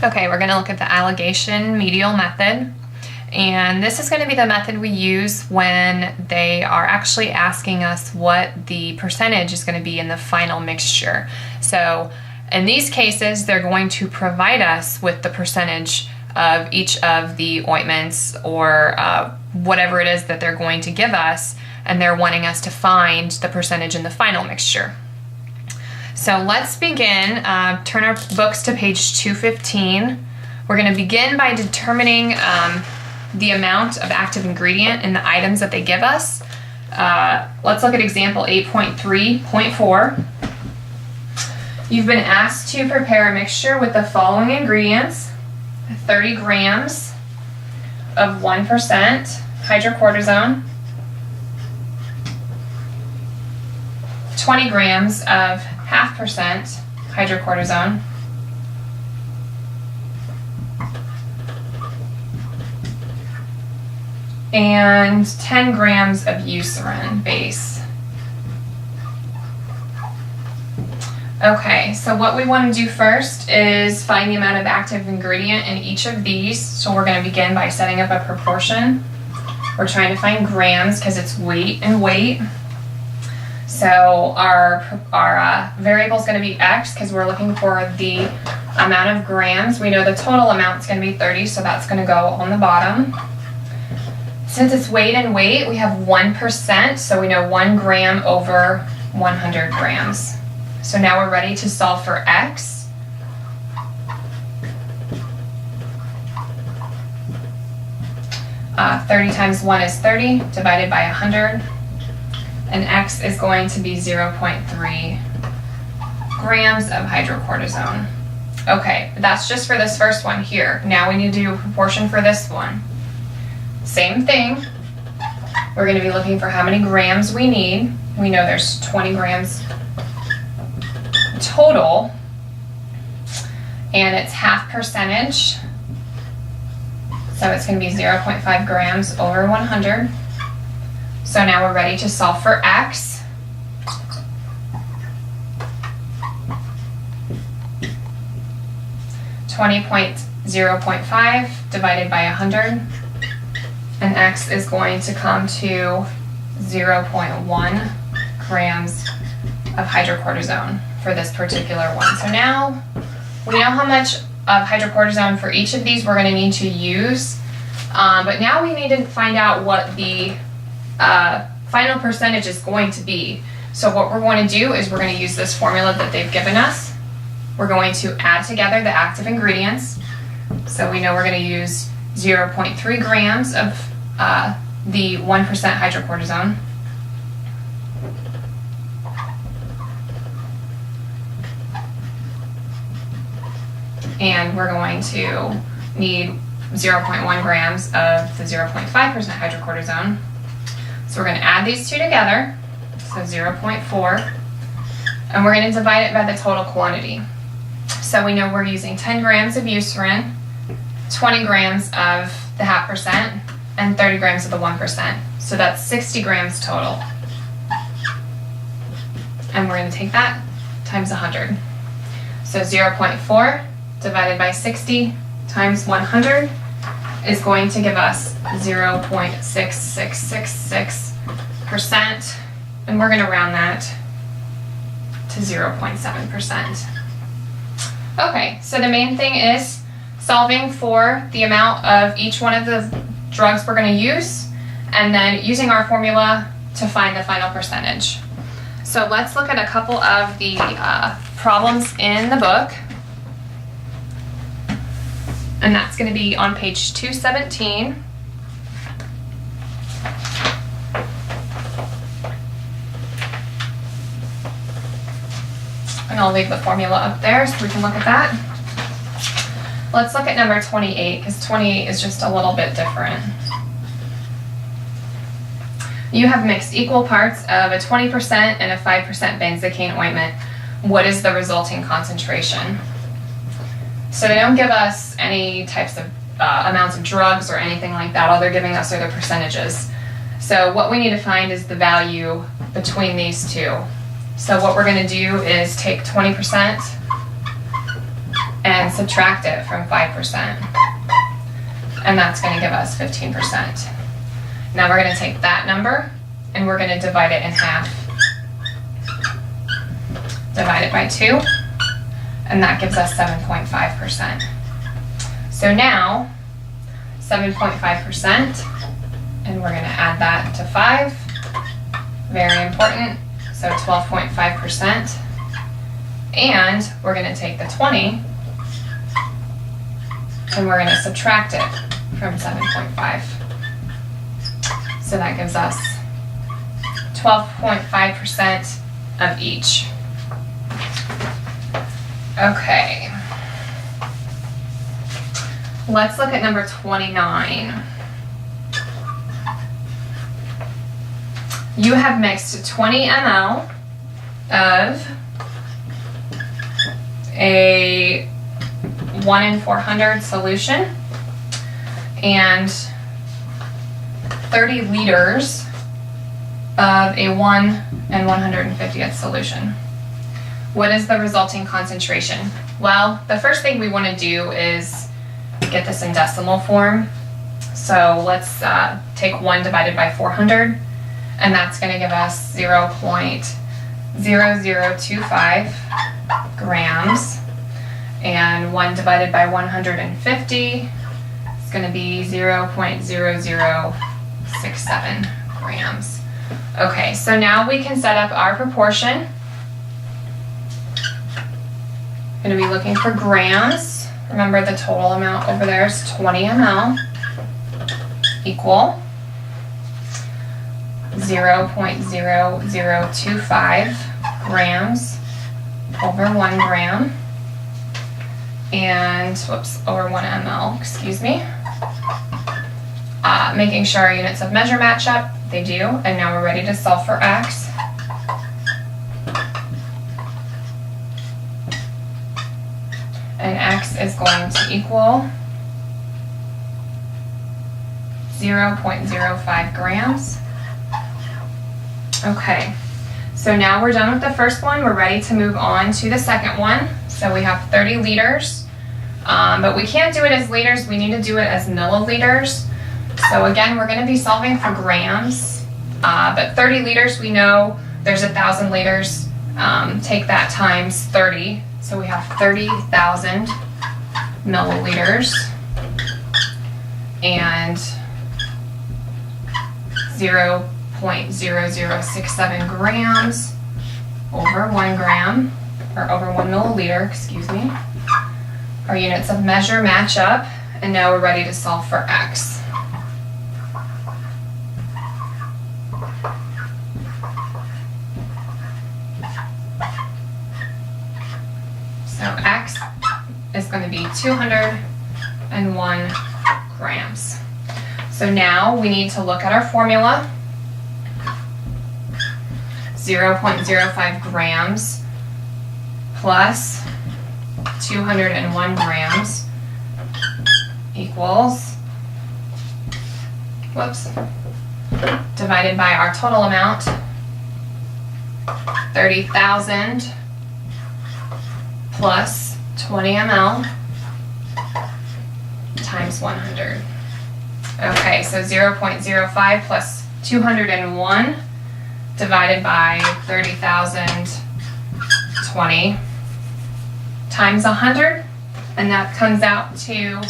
Okay, we're going to look at the alligation medial method. And this is going to be the method we use when they are actually asking us what the percentage is going to be in the final mixture. So in these cases, they're going to provide us with the percentage of each of the ointments or whatever it is that they're going to give us, and they're wanting us to find the percentage in the final mixture. So let's begin. Turn our books to page 215. We're going to begin by determining the amount of active ingredient in the items that they give us. Let's look at example 8.3.4. You've been asked to prepare a mixture with the following ingredients: 30 grams of 1% hydrocortisone, 20 grams of 0.5% hydrocortisone, and 10 grams of eucerin base. Okay, so what we want to do first is find the amount of active ingredient in each of these. So we're going to begin by setting up a proportion. We're trying to find grams because it's weight and weight. So our variable is going to be x because we're looking for the amount of grams. We know the total amount is going to be 30, so that's going to go on the bottom. Since it's weight and weight, we have 1%, so we know 1 gram over 100 grams. So now we're ready to solve for x. Uh, 30 times 1 is 30, divided by 100. And x is going to be 0.3 grams of hydrocortisone. Okay, that's just for this first one here. Now we need to do a proportion for this one. Same thing. We're going to be looking for how many grams we need. We know there's 20 grams total, and it's half percentage, so it's going to be 0.5 grams over 100. So now we're ready to solve for x. .0.5 divided by 100, and x is going to come to 0.1 grams of hydrocortisone for this particular one. So now we know how much of hydrocortisone for each of these we're going to need to use, but now we need to find out what the final percentage is going to be. So what we're going to do is we're going to use this formula that they've given us. We're going to add together the active ingredients. So we know we're going to use 0.3 grams of the 1% hydrocortisone. And we're going to need 0.1 grams of the 0.5% hydrocortisone. So we're going to add these two together, so 0.4, and we're going to divide it by the total quantity. So we know we're using 10 grams of eucerin, 20 grams of the 0.5%, and 30 grams of the 1%. So that's 60 grams total. And we're going to take that times 100. So 0.4 divided by 60 times 100 is going to give us 0.6666%, and we're going to round that to 0.7%. Okay, so the main thing is solving for the amount of each one of the drugs we're going to use, and then using our formula to find the final percentage. So let's look at a couple of the problems in the book. And that's going to be on page 217. And I'll leave the formula up there so we can look at that. Let's look at number 28, because 28 is just a little bit different. You have mixed equal parts of a 20% and a 5% benzocaine ointment. What is the resulting concentration? So they don't give us any types of amounts of drugs or anything like that. All they're giving us are the percentages. So what we need to find is the value between these two. So what we're going to do is take 20% and subtract it from 5%. And that's going to give us 15%. Now we're going to take that number and we're going to divide it in half. Divide it by 2, and that gives us 7.5%. So now, 7.5%, and we're going to add that to 5. Very important. So 12.5%. And we're going to take the 20, and we're going to subtract it from 7.5. So that gives us 12.5% of each. Okay. Let's look at number 29. You have mixed 20 ml of a 1 in 400 solution and 30 liters of a 1 in 150th solution. What is the resulting concentration? Well, the first thing we want to do is get this in decimal form. So let's take 1 divided by 400, and that's going to give us 0.0025 grams. And 1 divided by 150 is going to be 0.0067 grams. Okay, so now we can set up our proportion. Going to be looking for grams. Remember, the total amount over there is 20 ml equal 0.0025 grams over 1 gram, and over 1 ml, excuse me. Making sure our units of measure match up, they do, and now we're ready to solve for x. And x is going to equal 0.05 grams. Okay, so now we're done with the first one. We're ready to move on to the second one. So we have 30 liters, but we can't do it as liters. We need to do it as milliliters. So again, we're going to be solving for grams, but 30 liters, we know there's 1,000 liters. Take that times 30. So we have 30,000 milliliters and 0.0067 grams over 1 gram, or over 1 milliliter, excuse me. Our units of measure match up, and now we're ready to solve for x. So x is going to be 201 grams. So now we need to look at our formula. 0.05 grams plus 201 grams equals, divided by our total amount, 30,000 plus 20 ml times 100. Okay, so 0.05 plus 201 divided by 30,020 times 100, and that comes out to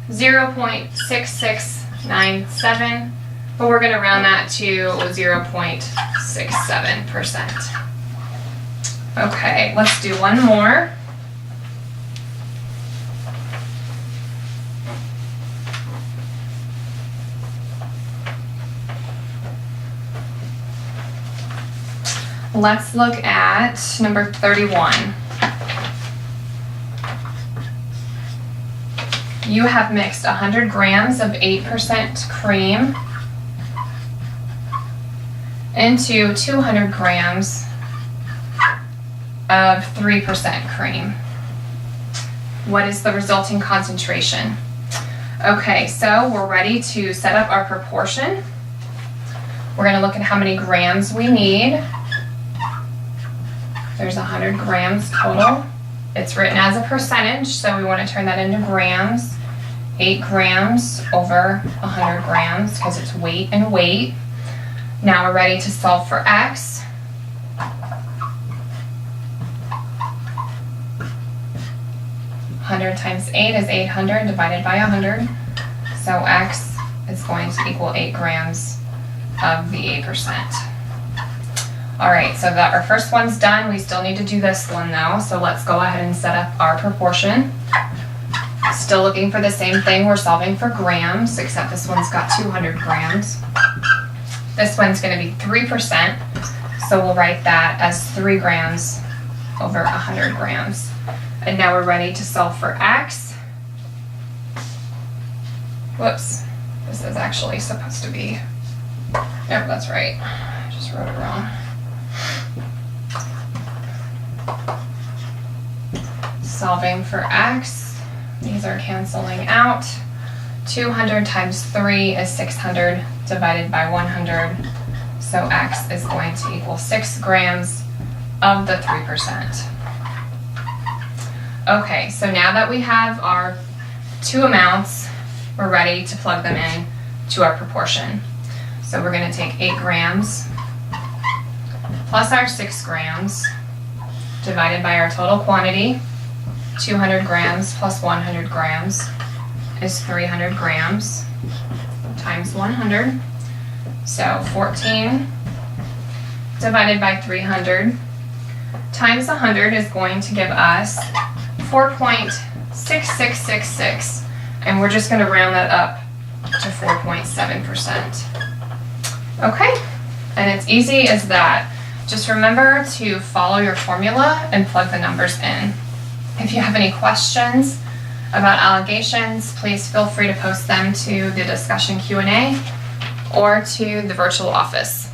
0.6697, but we're going to round that to 0.67%. Okay, let's do one more. Let's look at number 31. You have mixed 100 grams of 8% cream into 200 grams of 3% cream. What is the resulting concentration? Okay, so we're ready to set up our proportion. We're going to look at how many grams we need. There's 100 grams total. It's written as a percentage, so we want to turn that into grams. 8 grams over 100 grams because it's weight and weight. Now we're ready to solve for x. 100 times 8 is 800 divided by 100. So x is going to equal 8 grams of the 8%. Alright, so that our first one's done. We still need to do this one though, so let's go ahead and set up our proportion. Still looking for the same thing. We're solving for grams, except this one's got 200 grams. This one's going to be 3%, so we'll write that as 3 grams over 100 grams. And now we're ready to solve for x. Whoops, this is actually supposed to be, yep, that's right. I just wrote it wrong. Solving for x, these are canceling out. 200 times 3 is 600 divided by 100, so x is going to equal 6 grams of the 3%. Okay, so now that we have our two amounts, we're ready to plug them in to our proportion. So we're going to take 8 grams plus our 6 grams divided by our total quantity. 200 grams plus 100 grams is 300 grams times 100. So 14 divided by 300 times 100 is going to give us 4.6666, and we're just going to round that up to 4.7%. Okay, and it's easy as that. Just remember to follow your formula and plug the numbers in. If you have any questions about allegations, please feel free to post them to the discussion Q&A or to the virtual office.